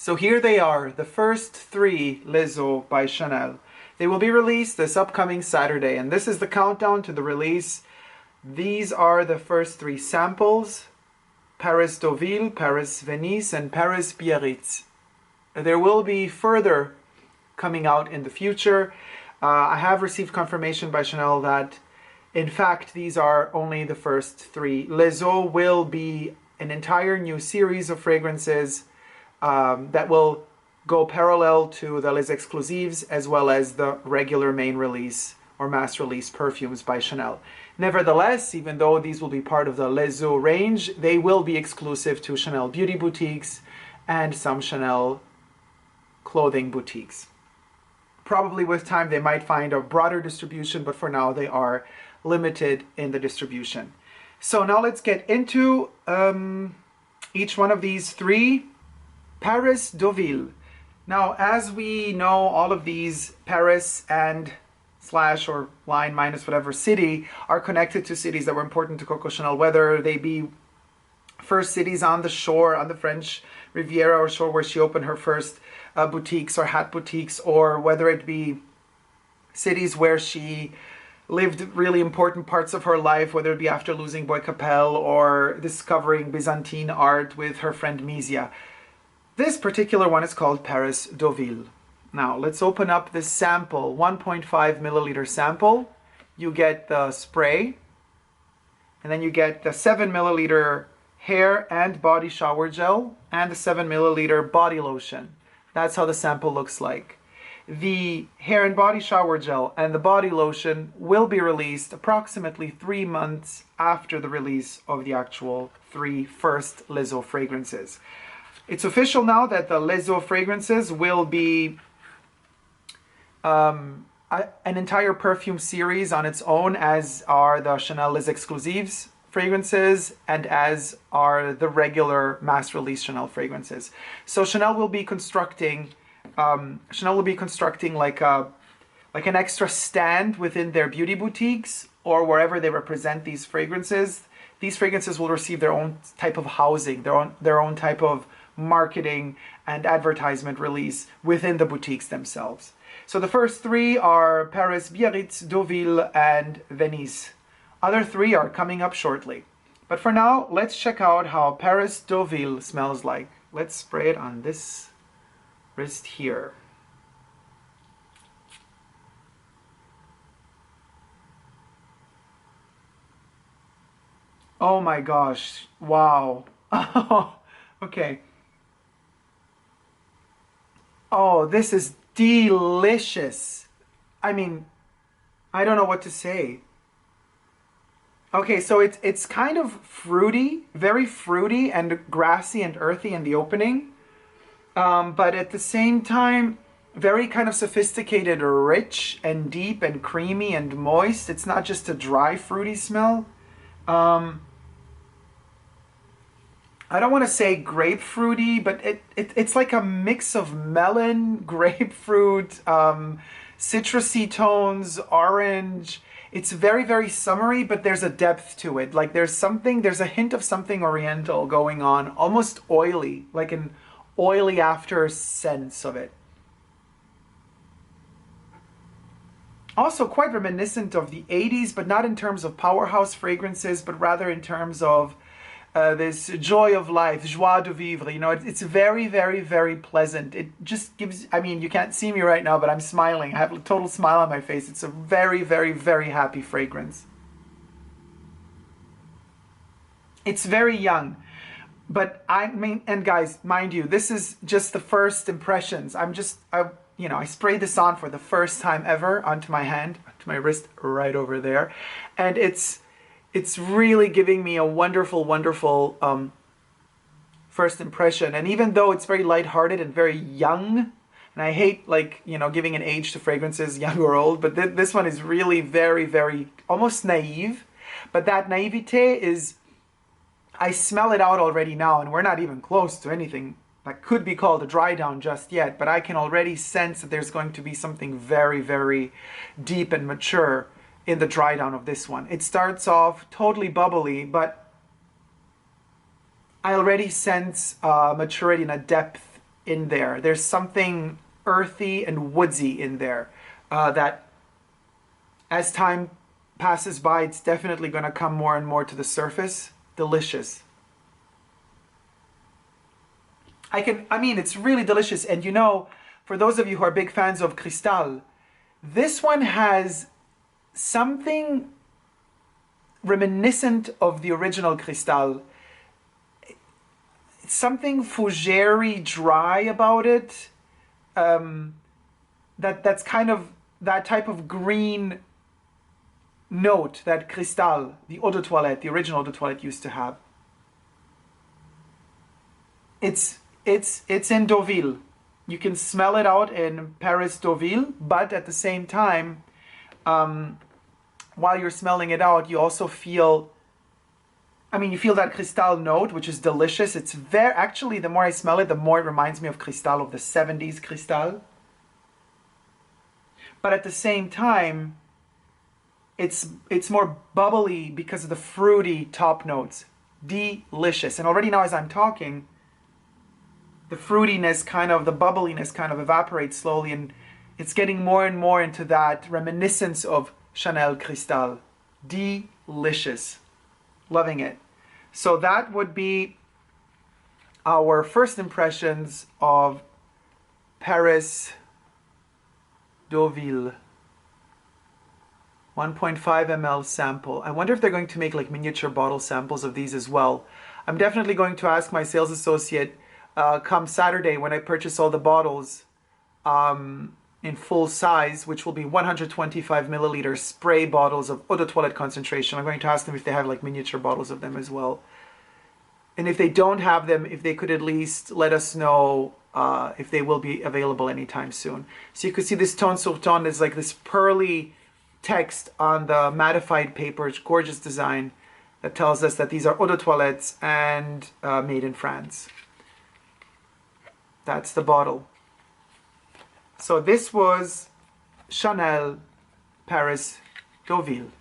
So here they are, the first 3 Les Eaux by Chanel. They will be released this upcoming Saturday, and this is the countdown to the release. These are the first 3 samples: Paris Deauville, Paris Venise, and Paris Biarritz. There will be further coming out in the future. I have received confirmation by Chanel that, in fact, these are only the first 3. Les Eaux will be an entire new series of fragrances that will go parallel to the Les Exclusives as well as the regular main release or mass release perfumes by Chanel. Nevertheless, even though these will be part of the Les Eaux range, they will be exclusive to Chanel beauty boutiques and some Chanel clothing boutiques. Probably with time they might find a broader distribution, but for now they are limited in the distribution. So now let's get into each one of these 3. Paris Deauville. Now, as we know, all of these Paris and slash or line minus whatever city are connected to cities that were important to Coco Chanel, whether they be first cities on the shore, on the French Riviera or shore where she opened her first boutiques or hat boutiques, or whether it be cities where she lived really important parts of her life, whether it be after losing Bois Capel or discovering Byzantine art with her friend Misia. This particular one is called Paris Deauville. Now let's open up this sample, 1.5 milliliter sample. You get the spray, and then you get the 7 milliliter hair and body shower gel, and the 7 milliliter body lotion. That's how the sample looks like. The hair and body shower gel and the body lotion will be released approximately 3 months after the release of the actual 3 first Les Eaux fragrances. It's official now that the Les Eaux fragrances will be an entire perfume series on its own, as are the Chanel Les Exclusives fragrances and as are the regular mass release Chanel fragrances. So Chanel will be constructing like an extra stand within their beauty boutiques or wherever they represent these fragrances. These fragrances will receive their own type of housing, their own type of marketing and advertisement release within the boutiques themselves. So the first 3 are Paris, Biarritz, Deauville, and Venise. Other 3 are coming up shortly. But for now, let's check out how Paris Deauville smells like. Let's spray it on this wrist here. Oh my gosh, wow. Okay. Oh, this is delicious. I mean, I don't know what to say. Okay, so it's kind of fruity, very fruity and grassy and earthy in the opening. But at the same time, very kind of sophisticated, rich and deep and creamy and moist. It's not just a dry, fruity smell. I don't want to say grapefruity, but it's like a mix of melon, grapefruit, citrusy tones, orange. It's very, very summery, but there's a depth to it. Like there's a hint of something oriental going on, almost oily, like an oily after sense of it. Also quite reminiscent of the 80s, but not in terms of powerhouse fragrances, but rather in terms of this joy of life, joie de vivre. You know, it's very, very, very pleasant. It just gives, I mean, you can't see me right now, but I'm smiling. I have a total smile on my face. It's a very, very, very happy fragrance. It's very young. But I mean, and guys, mind you, this is just the first impressions. You know, I sprayed this on for the first time ever onto my hand, to my wrist right over there. And it's really giving me a wonderful, wonderful first impression. And even though it's very lighthearted and very young, and I hate, like, you know, giving an age to fragrances, young or old, but this one is really very, very, almost naive. But that naivete is, I smell it out already now, and we're not even close to anything that could be called a dry down just yet, but I can already sense that there's going to be something very, very deep and mature in the dry down of this one. It starts off totally bubbly, but I already sense maturity and a depth in there. There's something earthy and woodsy in there that as time passes by, it's definitely going to come more and more to the surface. Delicious. I mean, it's really delicious. And you know, for those of you who are big fans of Cristal, this one has something reminiscent of the original Cristal. Something fougere dry about it. That's kind of that type of green note that Cristal, the eau de toilette, the original eau de toilette, used to have. It's in Deauville. You can smell it out in Paris, Deauville, but at the same time, while you're smelling it out, you also feel, I mean, you feel that Cristal note, which is delicious. It's very, actually, the more I smell it, the more it reminds me of Cristal, of the 70s Cristal. But at the same time, it's more bubbly because of the fruity top notes. Delicious. And already now as I'm talking, the fruitiness kind of, the bubbliness kind of evaporates slowly, and it's getting more and more into that reminiscence of Chanel Cristal. Delicious. Loving it. So that would be our first impressions of Paris Deauville. 1.5 ml sample. I wonder if they're going to make like miniature bottle samples of these as well. I'm definitely going to ask my sales associate come Saturday when I purchase all the bottles in full size, which will be 125 milliliter spray bottles of eau de toilette concentration. I'm going to ask them if they have like miniature bottles of them as well. And if they don't have them, if they could at least let us know if they will be available anytime soon. So you can see this ton sur ton is like this pearly text on the mattified paper. It's gorgeous design that tells us that these are eau de toilettes and made in France. That's the bottle. So this was Chanel Paris Deauville.